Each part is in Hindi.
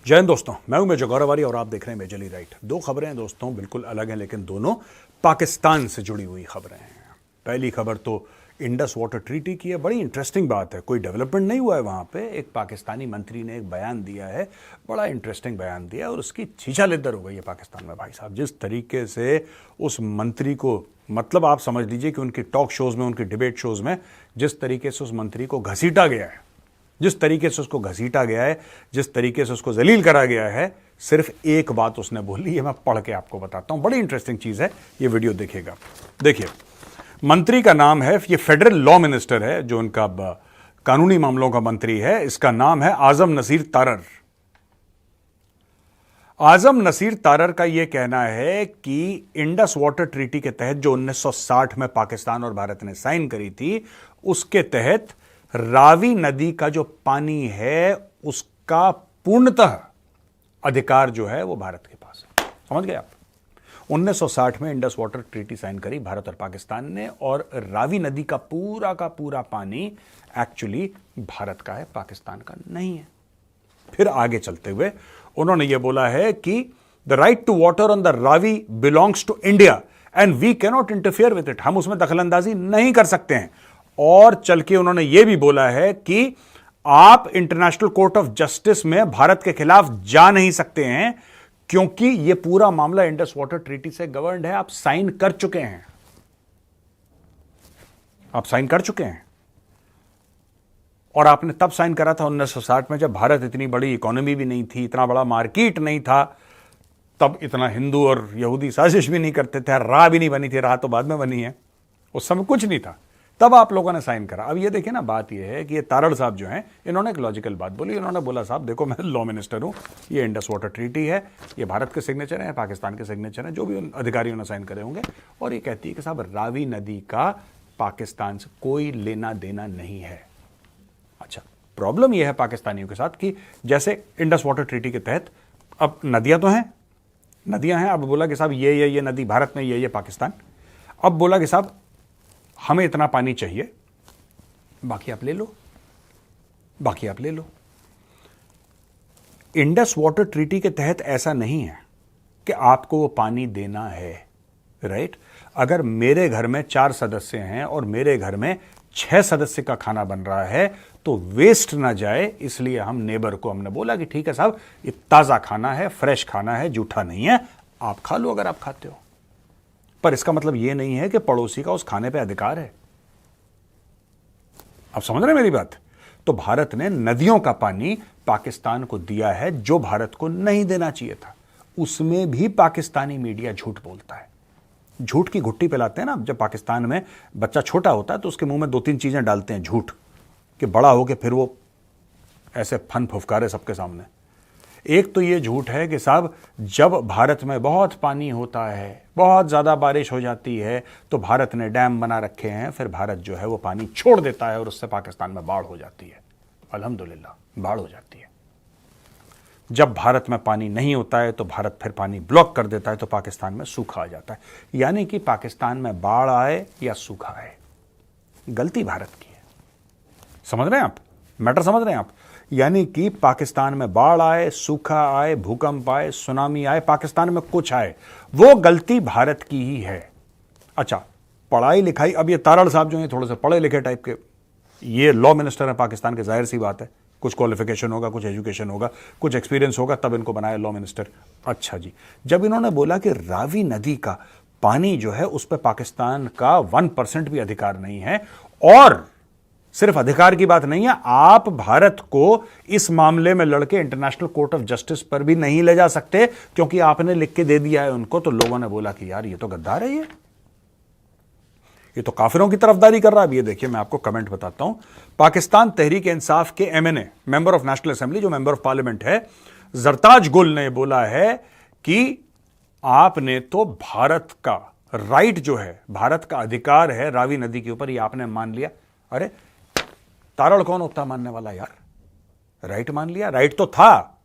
जय हिंद दोस्तों, मैं हूं मेजर गौरवारी और आप देख रहे हैं मेजरली राइट। दो खबरें हैं दोस्तों, बिल्कुल अलग हैं लेकिन दोनों पाकिस्तान से जुड़ी हुई खबरें हैं। पहली खबर तो इंडस वाटर ट्रीटी की है। बड़ी इंटरेस्टिंग बात है, कोई डेवलपमेंट नहीं हुआ है वहां पे। एक पाकिस्तानी मंत्री ने एक बयान दिया है, बड़ा इंटरेस्टिंग बयान दिया और उसकी छीछालिद्दर हो गई है पाकिस्तान में। भाई साहब, जिस तरीके से उस मंत्री को, मतलब आप समझ लीजिए कि उनकी टॉक शोज में, उनकी डिबेट शोज में जिस तरीके से उस मंत्री को घसीटा गया है, जिस तरीके से उसको घसीटा गया है, जिस तरीके से उसको जलील करा गया है, सिर्फ एक बात उसने बोली है, मैं पढ़ के आपको बताता हूं। बड़ी इंटरेस्टिंग चीज है, ये वीडियो देखिएगा। देखिए, मंत्री का नाम है, ये फेडरल लॉ मिनिस्टर है, जो उनका कानूनी मामलों का मंत्री है। इसका नाम है आजम नसीर तारर। आजम नसीर तारर का यह कहना है कि इंडस वाटर ट्रीटी के तहत जो 1960 में पाकिस्तान और भारत ने साइन करी थी, उसके तहत रावी नदी का जो पानी है उसका पूर्णतः अधिकार जो है वो भारत के पास है। समझ गए आप? 1960 में इंडस वाटर ट्रीटी साइन करी भारत और पाकिस्तान ने, और रावी नदी का पूरा पानी एक्चुअली भारत का है, पाकिस्तान का नहीं है। फिर आगे चलते हुए उन्होंने ये बोला है कि the right to water on the Ravi belongs to India and we can not interfere with it. हम उसमें दखलंदाजी नहीं कर सकते हैं। और चल के उन्होंने यह भी बोला है कि आप इंटरनेशनल कोर्ट ऑफ जस्टिस में भारत के खिलाफ जा नहीं सकते हैं, क्योंकि यह पूरा मामला इंडस वाटर ट्रीटी से गवर्न्ड है। आप साइन कर चुके हैं, आप साइन कर चुके हैं। और आपने तब साइन करा था 1960 में, जब भारत इतनी बड़ी इकोनॉमी भी नहीं थी, इतना बड़ा मार्केट नहीं था, तब इतना हिंदू और यहूदी साजिश भी नहीं करते थे, राह भी नहीं बनी थी। राह तो बाद में बनी है, उस समय कुछ नहीं था, तब आप लोगों ने साइन करा। अब ये देखिए ना, बात ये है कि ये तारड़ साहब जो हैं, इन्होंने एक लॉजिकल बात बोली। इन्होंने बोला, साहब देखो, मैं लॉ मिनिस्टर हूं, ये इंडस वाटर ट्रीटी है, ये भारत के सिग्नेचर हैं, पाकिस्तान के सिग्नेचर हैं, जो भी उन अधिकारियों ने साइन करे होंगे, और ये कहती है कि साहब रावी नदी का पाकिस्तान से कोई लेना देना नहीं है। अच्छा, प्रॉब्लम यह है पाकिस्तानियों के साथ कि जैसे इंडस वाटर ट्रीटी के तहत अब नदियां तो हैं, नदियां हैं। अब बोला कि साहब ये नदी भारत में, ये पाकिस्तान। अब बोला कि साहब हमें इतना पानी चाहिए, बाकी आप ले लो, बाकी आप ले लो। इंडस वाटर ट्रीटी के तहत ऐसा नहीं है कि आपको वो पानी देना है, राइट? अगर मेरे घर में 4 सदस्य हैं और मेरे घर में 6 सदस्य का खाना बन रहा है, तो वेस्ट ना जाए, इसलिए हम नेबर को हमने बोला कि ठीक है साहब, ये ताजा खाना है, फ्रेश खाना है, जूठा नहीं है, आप खा लो अगर आप खाते हो। पर इसका मतलब यह नहीं है कि पड़ोसी का उस खाने पे अधिकार है। आप समझ रहे हैं मेरी बात? तो भारत ने नदियों का पानी पाकिस्तान को दिया है, जो भारत को नहीं देना चाहिए था। उसमें भी पाकिस्तानी मीडिया झूठ बोलता है, झूठ की घुट्टी पिलाते हैं ना। जब पाकिस्तान में बच्चा छोटा होता है तो उसके मुंह में 2-3 चीजें डालते हैं झूठ, कि बड़ा हो के फिर वो ऐसे फन फुफकारे सबके सामने। एक तो ये झूठ है कि साहब जब भारत में बहुत पानी होता है, बहुत ज़्यादा बारिश हो जाती है, तो भारत ने डैम बना रखे हैं, फिर भारत जो है वो पानी छोड़ देता है और उससे पाकिस्तान में बाढ़ हो जाती है। अल्हम्दुलिल्लाह बाढ़ हो जाती है। जब भारत में पानी नहीं होता है तो भारत फिर पानी ब्लॉक कर देता है, तो पाकिस्तान में सूखा आ जाता है। यानी कि पाकिस्तान में बाढ़ आए या सूखा आए, गलती भारत की है। समझ रहे हैं आप? मैटर समझ रहे हैं आप? यानी कि पाकिस्तान में बाढ़ आए, सूखा आए, भूकंप आए, सुनामी आए, पाकिस्तान में कुछ आए, वो गलती भारत की ही है। अच्छा, पढ़ाई लिखाई, अब ये तारड़ साहब जो हैं थोड़े से पढ़े लिखे टाइप के, ये लॉ मिनिस्टर है पाकिस्तान के, जाहिर सी बात है, कुछ क्वालिफिकेशन होगा, कुछ एजुकेशन होगा, कुछ एक्सपीरियंस होगा, तब इनको बनाया लॉ मिनिस्टर। अच्छा जी, जब इन्होंने बोला कि रावी नदी का पानी जो है उस पर पाकिस्तान का 1% भी अधिकार नहीं है, और सिर्फ अधिकार की बात नहीं है, आप भारत को इस मामले में लड़के इंटरनेशनल कोर्ट ऑफ जस्टिस पर भी नहीं ले जा सकते, क्योंकि आपने लिख के दे दिया है उनको। तो लोगों ने बोला कि यार ये तो गद्दार है, ये तो काफिरों की तरफदारी कर रहा है। अब ये देखिए, मैं आपको कमेंट बताता हूं। पाकिस्तान तहरीक इंसाफ के MNA, member of national assembly, जो मेंबर ऑफ पार्लियामेंट है, जरताज गुल ने बोला है कि आपने तो भारत का राइट जो है, भारत का अधिकार है रावी नदी के ऊपर, ये आपने मान लिया। अरे तारड़ कौन होता मानने वाला यार? राइट मान लिया, राइट तो था।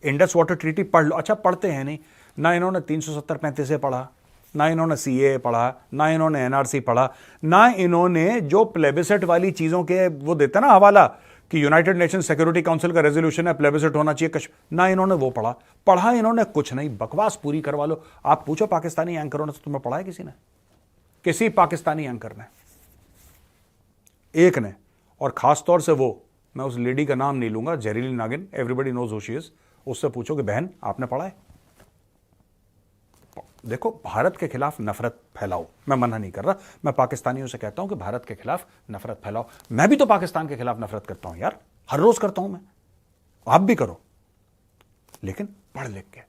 इंडस वाटर ट्रीटी पढ़ लो। अच्छा, पढ़ते हैं नहीं ना, इन्होंने 370-35 से पढ़ा, ना इन्होंने सीए पढ़ा, ना इन्होंने एनआरसी पढ़ा, ना इन्होंने जो प्लेबिसेट वाली चीजों के वो देते ना हवाला, कि यूनाइटेड नेशन सिक्योरिटी काउंसिल का रेजोल्यूशन है, प्लेबिसिट होना चाहिए कश्मीर, ना इन्होंने वो पढ़ा इन्होंने कुछ नहीं, बकवास पूरी करवा लो। आप पूछो पाकिस्तानी एंकरों ने, तो तुम्हें पढ़ा है किसी ने? किसी पाकिस्तानी एंकर ने? एक ने। और खासतौर से वो, मैं उस लेडी का नाम नहीं लूंगा, जहरीली नागिन, everybody knows who she is, उससे पूछो कि बहन आपने पढ़ा है? देखो, भारत के खिलाफ नफरत फैलाओ, मैं मना नहीं कर रहा, मैं पाकिस्तानियों से कहता हूं कि भारत के खिलाफ नफरत फैलाओ। मैं भी तो पाकिस्तान के खिलाफ नफरत करता हूं यार, हर रोज करता हूं मैं, आप भी करो, लेकिन पढ़ लिख के,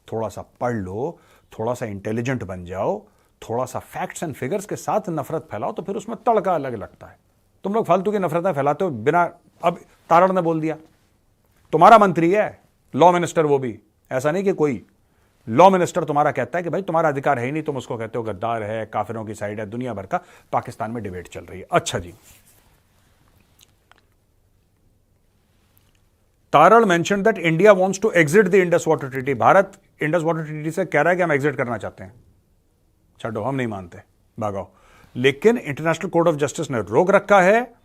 थोड़ा सा पढ़ लो, थोड़ा सा इंटेलिजेंट बन जाओ, थोड़ा सा फैक्ट्स एंड फिगर्स के साथ नफरत फैलाओ, तो फिर उसमें तड़का अलग लगता है। तुम लोग फालतू की नफरतें फैलाते हो बिना, अब तारण ने बोल दिया, तुम्हारा मंत्री है, लॉ मिनिस्टर, वो भी ऐसा नहीं कि कोई लॉ मिनिस्टर तुम्हारा कहता है कि भाई तुम्हारा अधिकार है ही नहीं, तुम उसको कहते हो गद्दार है, काफिरों की साइड है, दुनिया भर का पाकिस्तान में डिबेट चल रही है। अच्छा जी, Tarar mention that India wants to exit the Indus water treaty. Bharat Indus water treaty से कह रहा है कि हम एग्जिट करना चाहते हैं। छो, हम नहीं मानते, भागाओ। लेकिन इंटरनेशनल कोर्ट ऑफ जस्टिस ने रोक रखा है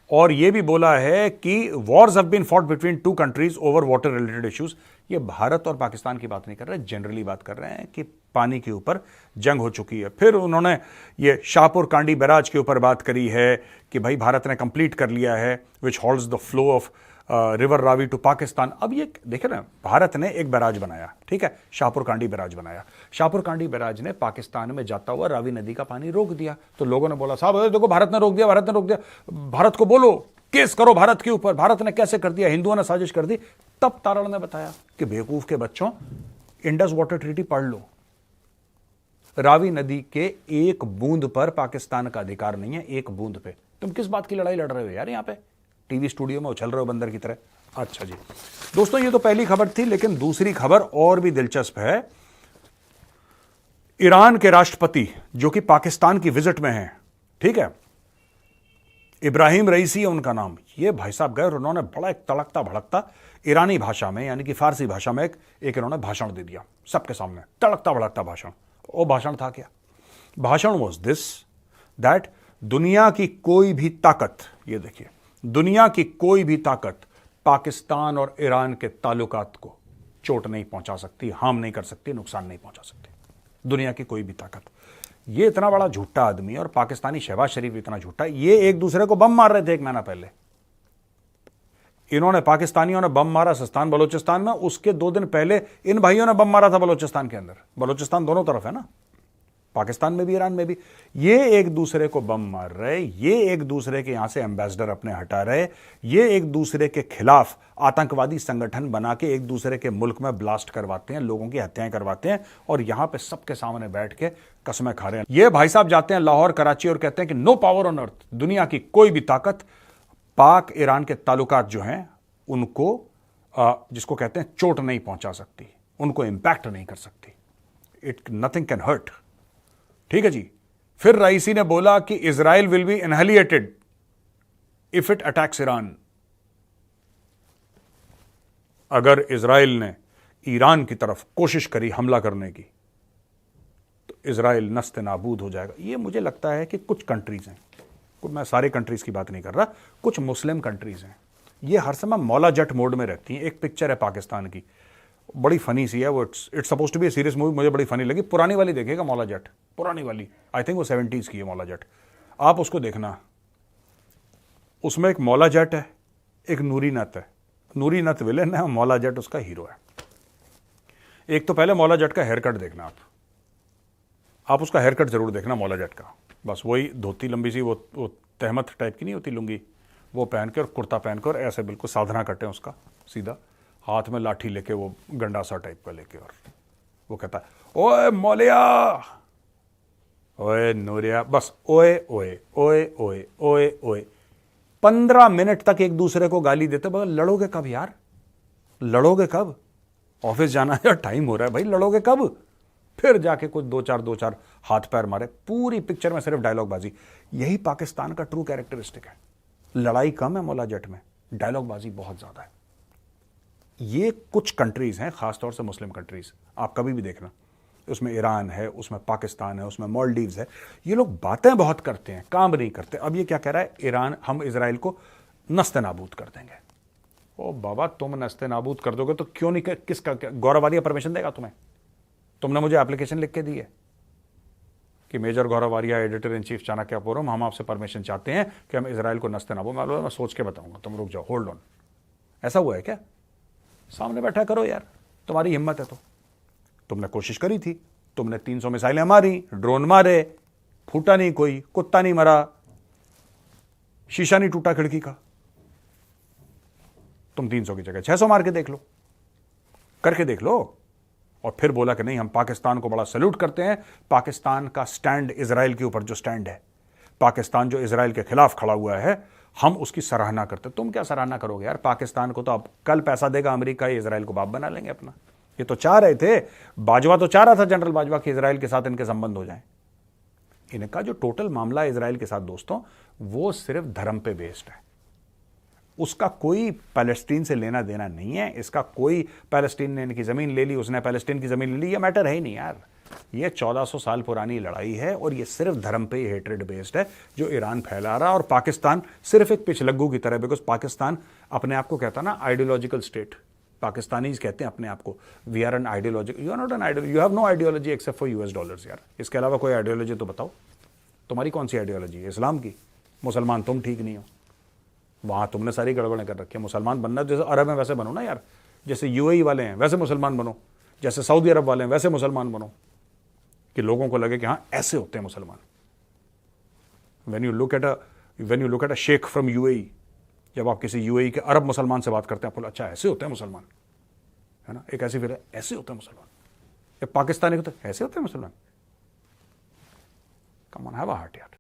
और यह भी बोला है कि wars have been fought between two countries over water related issues. ये भारत और पाकिस्तान की बात नहीं कर रहे, जनरली बात कर रहे हैं कि पानी के ऊपर जंग हो चुकी है। फिर उन्होंने ये शाहपुर कांडी बैराज के ऊपर बात करी है कि भाई भारत ने कंप्लीट कर लिया है, which holds the flow of river Ravi to Pakistan. अब ये देखे ना, भारत ने एक बैराज बनाया, ठीक है, शाहपुर कांडी बैराज बनाया। शाहपुर कांडी बैराज ने पाकिस्तान में जाता हुआ रावी नदी का पानी रोक दिया। तो लोगों ने बोला, साहब देखो भारत ने रोक दिया, भारत ने रोक दिया, भारत को बोलो, केस करो भारत के ऊपर, भारत ने कैसे कर दिया, हिंदुओं ने साजिश कर दी। तब तारड़ ने बताया कि बेवकूफ के बच्चों, इंडस वाटर ट्रीटी पढ़ लो, रावी नदी के एक बूंद पर पाकिस्तान का अधिकार नहीं है, एक बूंद पे। तुम किस बात की लड़ाई लड़ रहे हो यार, यहां पे टीवी स्टूडियो में उछल रहे हो बंदर की तरह। अच्छा जी दोस्तों, ये तो पहली खबर थी, लेकिन दूसरी खबर और भी दिलचस्प है। ईरान के राष्ट्रपति जो कि पाकिस्तान की विजिट में हैं, ठीक है, इब्राहिम रईसी है उनका नाम। ये भाई साहब गए और उन्होंने बड़ा एक तड़कता भड़कता ईरानी भाषा में, यानी कि फारसी भाषा में एक इन्होंने भाषण दे दिया सबके सामने, तड़कता भड़कता भाषण। वो भाषण था क्या? भाषण वाज दिस, दैट दुनिया की कोई भी ताकत, ये देखिए, दुनिया की कोई भी ताकत पाकिस्तान और ईरान के ताल्लुकात को चोट नहीं पहुंचा सकती, हार्म नहीं कर सकती, नुकसान नहीं पहुंचा सकती, दुनिया की कोई भी ताकत। ये इतना बड़ा झूठा आदमी, और पाकिस्तानी शहबाज शरीफ इतना झूठा, ये एक दूसरे को बम मार रहे थे 1 महीना पहले। इन्होंने, पाकिस्तानियों ने बम मारा सिस्तान बलोचिस्तान में, उसके 2 दिन पहले इन भाइयों ने बम मारा था बलोचिस्तान के अंदर। बलोचिस्तान दोनों तरफ है ना, पाकिस्तान में भी ईरान में भी। ये एक दूसरे को बम मार रहे, ये एक दूसरे के यहां से एम्बेसडर अपने हटा रहे, ये एक दूसरे के खिलाफ आतंकवादी संगठन बना के एक दूसरे के मुल्क में ब्लास्ट करवाते हैं, लोगों की हत्याएं करवाते हैं, और यहां पे सबके सामने बैठ के कसमें खा रहे हैं। ये भाई साहब जाते हैं लाहौर, कराची, और कहते हैं कि नो पावर ऑन अर्थ, दुनिया की कोई भी ताकत पाक ईरान के ताल्लुकात जो हैं उनको, जिसको कहते हैं, चोट नहीं पहुंचा सकती, उनको इंपैक्ट नहीं कर सकती, इट नथिंग कैन हर्ट। ठीक है जी। फिर रईसी ने बोला कि Israel will be annihilated if it attacks Iran. अगर इजराइल ने ईरान की तरफ कोशिश करी हमला करने की, तो इजराइल नस्ते नाबूद हो जाएगा। ये मुझे लगता है कि कुछ कंट्रीज हैं, मैं सारे कंट्रीज की बात नहीं कर रहा, कुछ मुस्लिम कंट्रीज हैं, ये हर समय मौला जट मोड में रहती हैं। एक पिक्चर है पाकिस्तान की, बड़ी फनी सी है वो, it's supposed to be a serious movie, मुझे बड़ी फनी लगी। पुरानी वाली देखिएगा, मौला जट, पुरानी वाली, आई थिंक वो 70s की है मौला जट, आप उसको देखना। उसमें एक मौला जट है, एक नूरी नत है, नूरी नत विलेन है, मौला जट उसका हीरो है। एक तो पहले मौला जट का हेयर कट देखना, आप उसका हेयर कट जरूर देखना मौला जट का। बस वही धोती लंबी सी, वो तहमत टाइप की नहीं होती लुंगी, वो पहन के और कुर्ता पहन के, और ऐसे बिल्कुल साधना कटे उसका सीधा, हाथ में लाठी लेके, वो गंडा सा टाइप का लेके, और वो कहता है ओए मौलिया, ओए नूरिया, बस ओए ओए ओए ओए ओए ओए। 15 मिनट तक एक दूसरे को गाली देते। लड़ोगे कब यार, लड़ोगे कब? ऑफिस जाना है, टाइम हो रहा है भाई, लड़ोगे कब? फिर जाके कुछ दो चार हाथ पैर मारे। पूरी पिक्चर में सिर्फ डायलॉग बाजी। यही पाकिस्तान का ट्रू कैरेक्टरिस्टिक है। लड़ाई कम है मौला जट में, डायलॉग बाजी बहुत ज्यादा है। ये कुछ कंट्रीज हैं, खासतौर से मुस्लिम कंट्रीज, आप कभी भी देखना, उसमें ईरान है, उसमें पाकिस्तान है, उसमें मालदीव्स है। ये लोग बातें बहुत करते हैं, काम नहीं करते। अब ये क्या कह रहा है, ईरान, हम इजराइल को नस्ते नाबूद कर देंगे। ओ बाबा, तुम नस्ते नाबूद कर दोगे तो क्यों नहीं, किसका, गौरव वालिया परमिशन देगा तुम्हें? तुमने मुझे एप्लीकेशन लिख के दी है कि major Gaurav Walia, editor in chief Chanakyapuram, हम आपसे परमिशन चाहते हैं कि हम इजराइल को नस्ते नाबूद। मैं सोच के बताऊंगा, तुम रुक जाओ, होल्ड ऑन। ऐसा हुआ है क्या? सामने बैठा करो यार, तुम्हारी हिम्मत है तो। तुमने कोशिश करी थी, तुमने 300 मिसाइलें मारी, ड्रोन मारे, फूटा नहीं कोई, कुत्ता नहीं मरा, शीशा नहीं टूटा खिड़की का। तुम 300 की जगह 600 मार के देख लो, करके देख लो। और फिर बोला कि नहीं, हम पाकिस्तान को बड़ा सल्यूट करते हैं। पाकिस्तान का स्टैंड, इजराइल के ऊपर जो स्टैंड है, पाकिस्तान जो इजराइल के खिलाफ खड़ा हुआ है, हम उसकी सराहना करते। तुम क्या सराहना करोगे यार? पाकिस्तान को तो अब कल पैसा देगा अमेरिका, इजराइल को बाप बना लेंगे अपना। ये तो चाह रहे थे, बाजवा तो चाह रहा था, जनरल बाजवा, कि इजराइल के साथ इनके संबंध हो जाएं। इनका जो टोटल मामला है इजराइल के साथ दोस्तों, वो सिर्फ धर्म पे बेस्ड है। उसका कोई पैलेस्टीन से लेना देना नहीं है। इसका कोई, पैलेस्टीन ने इनकी जमीन ले ली, उसने पैलेस्टीन की जमीन ले ली, ये मैटर है ही नहीं यार। ये 1400 साल पुरानी लड़ाई है और ये सिर्फ धर्म पे ही हेट्रेड बेस्ड है जो ईरान फैला रहा है। और पाकिस्तान सिर्फ एक पिछलग्गू की तरह, बिकॉज पाकिस्तान अपने आप को कहता ना आइडियोलॉजिकल स्टेट। पाकिस्तानीज कहते हैं अपने आप को, we are an ideological, you are not an ideology, you have no ideology except for US dollars यार। इसके अलावा कोई आइडियोलॉजी तो बताओ, तुम्हारी कौन सी आइडियोलॉजी है? इस्लाम की? मुसलमान तुम ठीक नहीं हो, वहां तुमने सारी गड़बड़ें कर रखी है। मुसलमान बनना जैसे अरब में वैसे बनो ना यार, जैसे यूएई वाले हैं वैसे मुसलमान बनो, जैसे सऊदी अरब वाले हैं वैसे मुसलमान बनो, कि लोगों को लगे कि हाँ ऐसे होते हैं मुसलमान। When you look at a sheikh from UAE, जब आप किसी यूएई के अरब मुसलमान से बात करते हैं, आपको अच्छा ऐसे होते हैं मुसलमान, है ना? एक ऐसी फिर ऐसे होते हैं मुसलमान, एक पाकिस्तानी होते ऐसे होते हैं मुसलमान। Come on, have a heart यार।